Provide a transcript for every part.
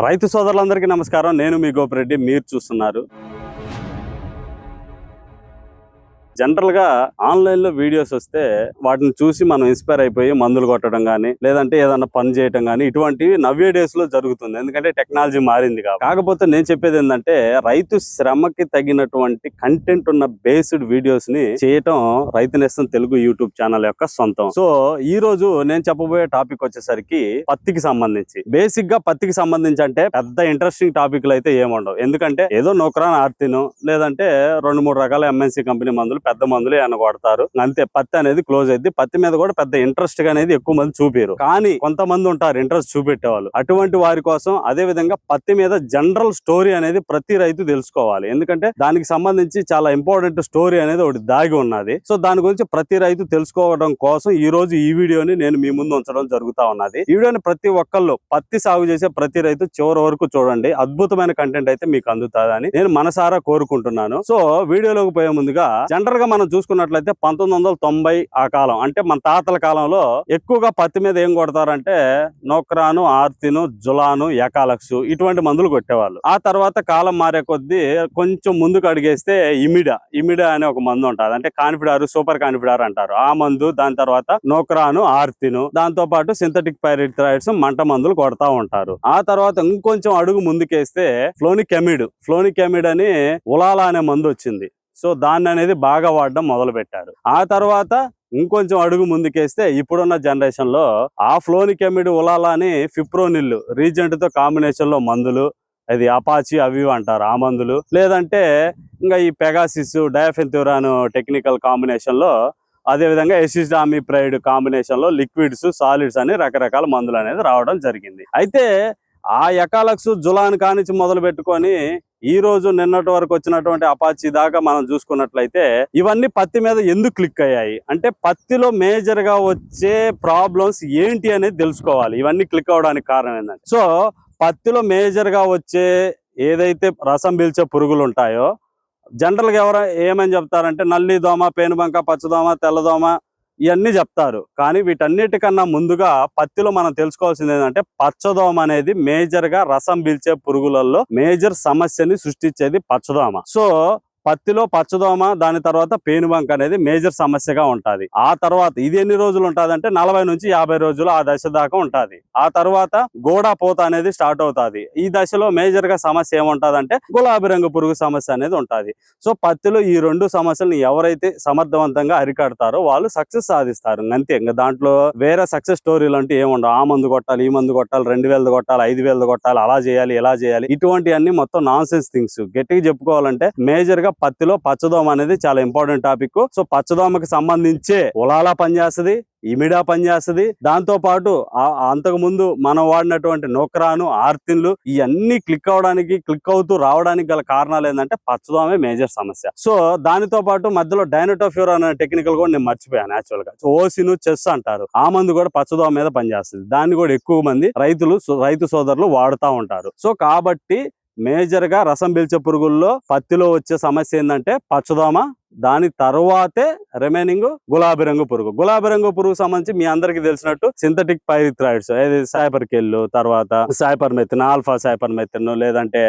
రైతు సోదరులందరికీ నమస్కారం. నేను మీ గోపిరెడ్డి. మీరు చూస్తున్నారు జనరల్ గా ఆన్లైన్ లో వీడియోస్ వస్తే వాటిని చూసి మనం ఇన్స్పైర్ అయిపోయి మందులు కొట్టడం గానీ లేదంటే ఏదన్నా పని చేయటం గానీ ఇటువంటివి నవ్వే డేస్ లో జరుగుతుంది. ఎందుకంటే టెక్నాలజీ మారింది కాకపోతే నేను చెప్పేది ఏంటంటే రైతు శ్రమకి తగినటువంటి కంటెంట్ ఉన్న బేస్డ్ వీడియోస్ ని చేయటం రైతు నేస్తం తెలుగు యూట్యూబ్ ఛానల్ యొక్క సొంతం. సో ఈ రోజు నేను చెప్పబోయే టాపిక్ వచ్చేసరికి పత్తికి సంబంధించి. బేసిక్ గా పత్తికి సంబంధించి అంటే పెద్ద ఇంట్రెస్టింగ్ టాపిక్లు అయితే ఏముండవు. ఎందుకంటే ఏదో నోక్రాన్ ఆర్తిను లేదంటే 2-3 రకాల ఎంఎన్సీ కంపెనీ మందులు పెద్ద మందులు ఏమైనా కొడతారు, అంతే. పత్తి అనేది క్లోజ్ అయింది. పత్తి మీద కూడా పెద్ద ఇంట్రెస్ట్ అనేది ఎక్కువ మంది చూపారు. కానీ కొంతమంది ఉంటారు ఇంట్రెస్ట్ చూపెట్టేవాళ్ళు. అటువంటి వారి కోసం అదే విధంగా పత్తి మీద జనరల్ స్టోరీ అనేది ప్రతి రైతు తెలుసుకోవాలి. ఎందుకంటే దానికి సంబంధించి చాలా ఇంపార్టెంట్ స్టోరీ అనేది ఒకటి దాగి ఉన్నది. సో దాని గురించి ప్రతి రైతు తెలుసుకోవడం కోసం ఈ రోజు ఈ వీడియోని నేను మీ ముందు ఉంచడం జరుగుతా ఉన్నది. ఈ వీడియోని ప్రతి ఒక్కళ్ళు పత్తి సాగు చేసే ప్రతి రైతు చివరి వరకు చూడండి. అద్భుతమైన కంటెంట్ అయితే మీకు అందుతుందని నేను మనసారా కోరుకుంటున్నాను. సో వీడియోలోకి పోయే ముందుగా జనరల్ గా మనం చూసుకున్నట్లయితే 1990 ఆ కాలం అంటే మన తాతల కాలంలో ఎక్కువగా పత్తి మీద ఏం కొడతారంటే నోక్రాను, ఆర్తిను, జులాను, ఎకాలక్స్ ఇటువంటి మందులు కొట్టేవాళ్ళు. ఆ తర్వాత కాలం మారే కొద్దీ కొంచెం ముందుకు అడిగేస్తే ఇమిడా అనే ఒక మందు ఉంటుంది. అంటే కాన్ఫిడార్, సూపర్ కాన్ఫిడార్ అంటారు ఆ మందు. దాని తర్వాత నోక్రాను, ఆర్తిను, దాంతో పాటు సింథటిక్ పైరిథ్రాయిడ్స్ మంట మందులు కొడతా ఉంటారు. ఆ తర్వాత ఇంకొంచెం అడుగు ముందుకేస్తే ఫ్లోనికెమిడ్ అని ఉలాలా అనే మందు వచ్చింది. సో దాన్ని అనేది బాగా వాడడం మొదలు పెట్టారు. ఆ తర్వాత ఇంకొంచెం అడుగు ముందుకేస్తే ఇప్పుడున్న జనరేషన్ లో ఆ ఫ్లోనికెమిడ్ ఉలాలాని ఫిప్రోనిల్ రీజెంట్ తో కాంబినేషన్ లో మందులు, అది అపాచి అవి అంటారు ఆ మందులు, లేదంటే ఇంకా ఈ పెగాసిస్, డయాఫెన్థ్యూరాన్ టెక్నికల్ కాంబినేషన్ లో, అదే విధంగా ఎసిస్డామిప్రైడ్ కాంబినేషన్ లో లిక్విడ్స్, సాలిడ్స్ అని రకరకాల మందులు అనేది రావడం జరిగింది. అయితే ఆ ఎకాలక్స్, జులాన్ కానించి మొదలు పెట్టుకొని ఈ రోజు నిన్నటి వరకు వచ్చినటువంటి అపాచీ దాకా మనం చూసుకున్నట్లయితే ఇవన్నీ పత్తి మీద ఎందుకు క్లిక్ అయ్యాయి అంటే పత్తిలో మేజర్ గా వచ్చే ప్రాబ్లమ్స్ ఏంటి అనేది తెలుసుకోవాలి. ఇవన్నీ క్లిక్ అవడానికి కారణం ఏంటంటే, సో పత్తిలో మేజర్ గా వచ్చే ఏదైతే రసం పీల్చే పురుగులు ఉంటాయో జనరల్ గా ఎవరు ఏమని చెప్తారంటే నల్లి దోమ, పేనుబంక, పచ్చదోమ, తెల్లదోమ ఇవన్నీ చెప్తారు. కానీ వీటన్నిటికన్నా ముందుగా పత్తిలో మనం తెలుసుకోవాల్సింది ఏంటంటే పచ్చదోమ అనేది మేజర్ గా రసం పీల్చే పురుగులలో మేజర్ సమస్యని సృష్టించేది పచ్చదోమ. సో పత్తిలో పచ్చదోమ, దాని తర్వాత పేనుబంక అనేది మేజర్ సమస్యగా ఉంటది. ఆ తర్వాత ఇది ఎన్ని రోజులు ఉంటది అంటే 40 నుంచి 50 రోజులు ఆ దశ దాకా ఉంటది. ఆ తర్వాత గోడా పూత అనేది స్టార్ట్ అవుతాది. ఈ దశలో మేజర్ గా సమస్య ఏముంటదంటే గులాబీ రంగు పురుగు సమస్య అనేది ఉంటది. సో పత్తిలో ఈ రెండు సమస్యలను ఎవరైతే సమర్థవంతంగా అరికడతారో వాళ్ళు సక్సెస్ సాధిస్తారు. అంతే, ఇంకా దాంట్లో వేరే సక్సెస్ స్టోరీలు అంటే ఏముండవు. ఆ మందు కొట్టాలి, ఈ మందు కొట్టాలి, 2000 కొట్టాలి, 5000 కొట్టాలి, అలా చేయాలి, ఇలా చేయాలి, ఇటువంటివన్నీ మొత్తం నాన్ సెన్స్ థింగ్స్. గట్టిగా చెప్పుకోవాలంటే మేజర్ గా పత్తిలో పచ్చదోమ అనేది చాలా ఇంపార్టెంట్ టాపిక్. సో పచ్చదోమకి సంబంధించే ఉలాలా పనిచేస్తుంది, ఇమిడా పనిచేస్తుంది. దాంతో పాటు అంతకు ముందు మనం వాడినటువంటి నోక్రాను, ఆర్తిన్లు ఇవన్నీ క్లిక్ అవుతూ రావడానికి గల కారణాలు ఏంటంటే పచ్చదోమే మేజర్ సమస్య. సో దానితో పాటు మధ్యలో డైనటోఫ్యూరాన్ అనే టెక్నికల్ కూడా నేను మర్చిపోయాను యాక్చువల్ గా. ఓసిను, చెస్ అంటారు ఆ మందు కూడా పచ్చదోమ మీద పనిచేస్తుంది. దాన్ని కూడా ఎక్కువ మంది రైతు సోదరులు వాడుతూ ఉంటారు. సో కాబట్టి మేజర్ గా రసం పీల్చే పురుగుల్లో పత్తిలో వచ్చే సమస్య ఏంటంటే పచ్చదోమ, దాని తర్వాతే రిమైనింగ్ గులాబీ రంగు పురుగు సంబంధించి మీ అందరికి తెలిసినట్టు సింథటిక్ పైరిథ్రాయిడ్స్, సైపర్కెల్, తర్వాత సైపర్మెథిన్, ఆల్ఫా సైపర్మెథిన్, లేదంటే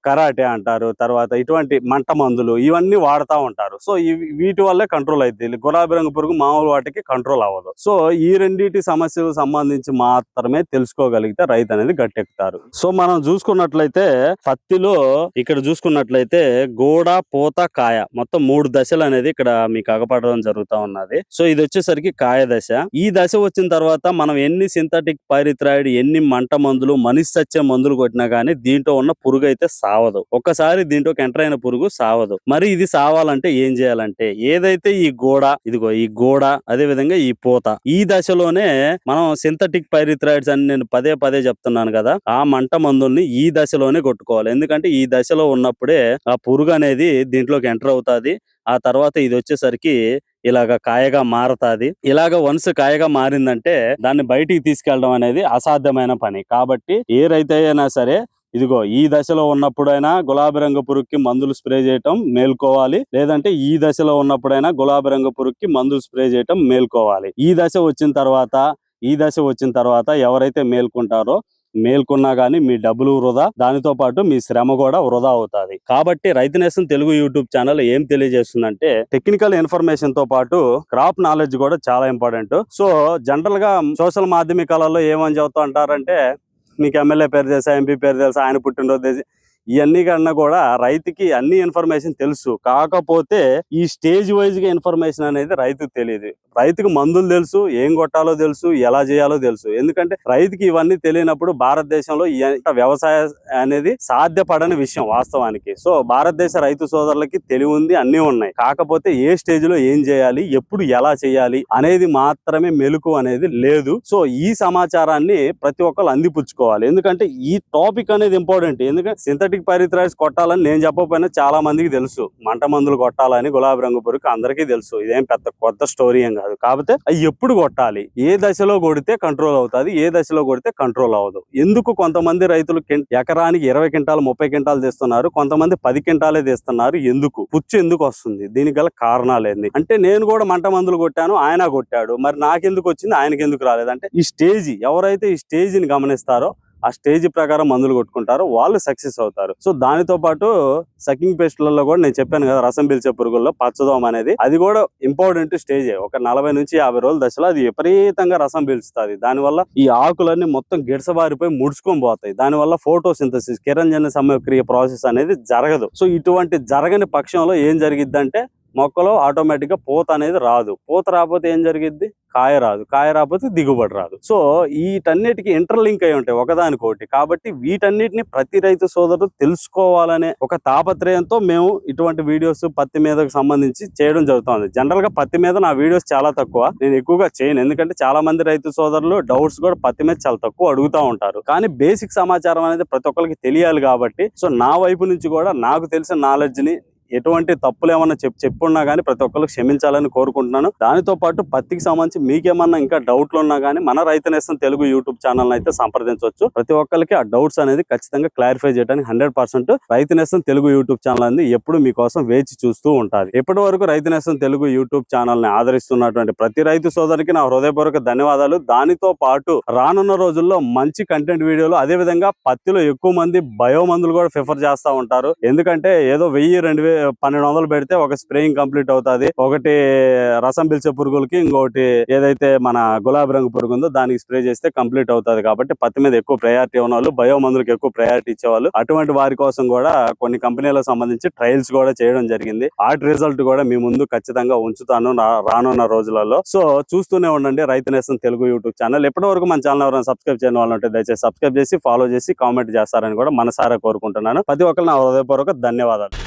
కరాటే అంటారు, తర్వాత ఇటువంటి మంట మందులు ఇవన్నీ వాడుతూ ఉంటారు. సో వీటి వల్లే కంట్రోల్ అవుతుంది. గులాబీ రంగు పురుగు మామూలు వాటికి కంట్రోల్ అవ్వదు. సో ఈ రెండింటి సమస్యలకు సంబంధించి మాత్రమే తెలుసుకోగలిగితే రైతు అనేది గట్టెక్కుతారు. సో మనం చూసుకున్నట్లయితే పత్తిలో ఇక్కడ చూసుకున్నట్లయితే గోడ, పూత, కాయ మొత్తం 3 దశలు అనేది ఇక్కడ మీకు అగపడడం జరుగుతా ఉన్నది. సో ఇది వచ్చేసరికి కాయ దశ. ఈ దశ వచ్చిన తర్వాత మనం ఎన్ని సింథటిక్ పైరిథ్రాయిడ్, ఎన్ని మంట మందులు, మనిషి సచ్చే మందులు కొట్టినా గానీ దీంట్లో ఉన్న పురుగు అయితే సావదు. ఒక్కసారి దీంట్లోకి ఎంటర్ అయిన పురుగు సావదు. మరి ఇది సావాలంటే ఏం చేయాలంటే ఏదైతే ఈ గోడ అదే విధంగా ఈ పూత ఈ దశలోనే మనం సింథటిక్ పైరిథ్రాయిడ్స్ అని నేను పదే చెప్తున్నాను కదా, ఆ మంట మందుల్ని ఈ దశలోనే కొట్టుకోవాలి. ఎందుకంటే ఈ దశలో ఉన్నప్పుడే ఆ పురుగు అనేది దీంట్లోకి ఎంటర్ అవుతాది. ఆ తర్వాత ఇది వచ్చేసరికి ఇలాగ కాయగా మారతాది. ఇలాగ వన్స్ కాయగా మారిందంటే దాన్ని బయటికి తీసుకెళ్ళడం అనేది అసాధ్యమైన పని. కాబట్టి ఏ రైతు అయినా సరే ఈ దశలో ఉన్నప్పుడైనా గులాబీ రంగు పురుగుకి మందులు స్ప్రే చేయటం మేల్కోవాలి, లేదంటే ఈ దశలో ఉన్నప్పుడైనా గులాబీ రంగు పురుగుకి మందులు స్ప్రే చేయటం మేల్కోవాలి. ఈ దశ వచ్చిన తర్వాత ఎవరైతే మేల్కుంటారో మేల్కొన్నా గానీ మీ డబ్బులు వృధా, దానితో పాటు మీ శ్రమ కూడా వృధా అవుతాది. కాబట్టి రైతు నేస్తం తెలుగు యూట్యూబ్ ఛానల్ ఏం తెలియజేస్తుందంటే టెక్నికల్ ఇన్ఫర్మేషన్ తో పాటు క్రాప్ నాలెడ్జ్ కూడా చాలా ఇంపార్టెంట్. సో జనరల్ గా సోషల్ మాధ్యమికాలలో ఏమని చెబుతూ అంటారంటే మీకు ఎమ్మెల్యే పేరు తెలుసా, ఎంపీ పేరు తెలుసా, ఆయన పుట్టినరోజు, ఇవన్నీ కన్నా కూడా రైతుకి అన్ని ఇన్ఫర్మేషన్ తెలుసు. కాకపోతే ఈ స్టేజ్ వైజ్ గా ఇన్ఫర్మేషన్ అనేది రైతుకు తెలియదు. రైతుకు మందులు తెలుసు, ఏం కొట్టాలో తెలుసు, ఎలా చేయాలో తెలుసు. ఎందుకంటే రైతుకి ఇవన్నీ తెలియనప్పుడు భారతదేశంలో వ్యవసాయ అనేది సాధ్యపడని విషయం వాస్తవానికి. సో భారతదేశ రైతు సోదరులకి తెలివి ఉంది, అన్నీ ఉన్నాయి. కాకపోతే ఏ స్టేజ్ లో ఏం చేయాలి, ఎప్పుడు ఎలా చేయాలి అనేది మాత్రమే మెలకు అనేది లేదు. సో ఈ సమాచారాన్ని ప్రతి ఒక్కరు అందిపుచ్చుకోవాలి. ఎందుకంటే ఈ టాపిక్ అనేది ఇంపార్టెంట్. ఎందుకంటే సింథటిక్ పైరిథ్రాయిడ్స్ కొట్టాలని నేను చెప్పకపోయినా చాలా మందికి తెలుసు. మంట మందులు కొట్టాలని గులాబీ రంగు పురుగుకి అందరికీ తెలుసు. ఇదేం పెద్ద కొత్త స్టోరీ ఏం కాదు. కాకపోతే అవి ఎప్పుడు కొట్టాలి, ఏ దశలో కొడితే కంట్రోల్ అవుతుంది, ఏ దశలో కొడితే కంట్రోల్ అవ్వదు. ఎందుకు కొంతమంది రైతులు ఎకరానికి 20 క్వింటాలు 30 క్వింటాలు తీస్తున్నారు, కొంతమంది 10 క్వింటాలే తీస్తున్నారు? ఎందుకు పుచ్చు ఎందుకు వస్తుంది? దీనికి గల కారణాలు ఏంది అంటే నేను కూడా మంట మందులు కొట్టాను, ఆయన కొట్టాడు, మరి నాకెందుకు వచ్చింది ఆయనకి ఎందుకు రాలేదంటే ఈ స్టేజ్, ఎవరైతే ఈ స్టేజ్ ని గమనిస్తారో ఆ స్టేజ్ ప్రకారం మందులు కొట్టుకుంటారు, వాళ్ళు సక్సెస్ అవుతారు. సో దానితో పాటు సకింగ్ పెస్ట్లలో కూడా నేను చెప్పాను కదా, రసం పీల్చే పురుగుల్లో పచ్చదోమ అనేది అది కూడా ఇంపార్టెంట్ స్టేజ్. ఒక 40 నుంచి 50 రోజుల దశలో అది విపరీతంగా రసం పీల్చుతుంది. దానివల్ల ఈ ఆకులన్నీ మొత్తం గిడసబారిపోయి ముడుచుకొని పోతాయి. దానివల్ల ఫోటోసింథసిస్, కిరణజన్య సమక్రియ ప్రాసెస్ అనేది జరగదు. సో ఇటువంటి జరగని పక్షంలో ఏం జరిగిద్దంటే మొక్కలో ఆటోమేటిక్ గా పూత అనేది రాదు. పూత రాకపోతే ఏం జరిగిద్ది? కాయ రాదు. కాయ రాకపోతే దిగుబడి రాదు. సో వీటన్నిటికీ ఇంటర్లింక్ అయి ఉంటాయి ఒకదానికొకటి. కాబట్టి వీటన్నిటిని ప్రతి రైతు సోదరుడు తెలుసుకోవాలనే ఒక తాపత్రయంతో మేము ఇటువంటి వీడియోస్ పత్తి మీదకు సంబంధించి చేయడం జరుగుతుంది. జనరల్ గా పత్తి మీద నా వీడియోస్ చాలా తక్కువ, నేను ఎక్కువగా చేయను. ఎందుకంటే చాలా మంది రైతు సోదరులు డౌట్స్ కూడా పత్తి మీద చాలా తక్కువ అడుగుతూ ఉంటారు. కానీ బేసిక్ సమాచారం అనేది ప్రతి ఒక్కరికి తెలియాలి. కాబట్టి సో నా వైపు నుంచి కూడా నాకు తెలిసిన నాలెడ్జ్ ని ఎటువంటి తప్పులు ఏమన్నా చెప్పున్నా కానీ ప్రతి ఒక్కరికి క్షమించాలని కోరుకుంటున్నాను. దానితో పాటు పత్తికి సంబంధించి మీకేమన్నా ఇంకా డౌట్లు ఉన్నా కానీ మన రైతు నేస్తం తెలుగు యూట్యూబ్ ఛానల్ అయితే సంప్రదించవచ్చు. ప్రతి ఒక్కరికి ఆ డౌట్స్ అనేది ఖచ్చితంగా క్లారిఫై చేయడానికి 100% రైతు నేస్తం తెలుగు యూట్యూబ్ ఛానల్ అనేది ఎప్పుడు మీకోసం వేచి చూస్తూ ఉంటుంది. ఇప్పటి వరకు రైతు నేస్తం తెలుగు యూట్యూబ్ ఛానల్ ని ఆదరిస్తున్నటువంటి ప్రతి రైతు సోదరికి నా హృదయపూర్వక ధన్యవాదాలు. దానితో పాటు రానున్న రోజుల్లో మంచి కంటెంట్ వీడియోలు, అదే విధంగా పత్తిలో ఎక్కువ మంది బయో మందులు కూడా ప్రిఫర్ చేస్తూ ఉంటారు. ఎందుకంటే ఏదో 1000, 1200 పెడితే ఒక స్ప్రేయింగ్ కంప్లీట్ అవుతుంది. ఒకటి రసం పిలిచే పురుగులకి, ఇంకొకటి ఏదైతే మన గులాబీ రంగు పురుగు ఉందో దానికి స్ప్రే చేస్తే కంప్లీట్ అవుతుంది. కాబట్టి పత్తి మీద ఎక్కువ ప్రయారిటీ ఉన్న వాళ్ళు, బయో మందులకు ఎక్కువ ప్రయారిటీ ఇచ్చేవాళ్ళు, అటువంటి వారి కోసం కూడా కొన్ని కంపెనీలకు సంబంధించి ట్రయల్స్ కూడా చేయడం జరిగింది. వాటి రిజల్ట్ కూడా మీ ముందు ఖచ్చితంగా ఉంచుతాను రానున్న రోజులలో. సో చూస్తూనే ఉండండి రైతు నేస్తం తెలుగు యూట్యూబ్ ఛానల్. ఎప్పటి వరకు మన ఛానల్ ఎవరైనా సబ్స్క్రైబ్ చేయని వాళ్ళు ఉంటే దయచేసి సబ్స్క్రైబ్ చేసి ఫాలో చేసి కామెంట్ చేస్తారని కూడా మనసారా కోరుకుంటున్నాను. ప్రతి ఒక్కరు నా హృదయపూర్వక ధన్యవాదాలు.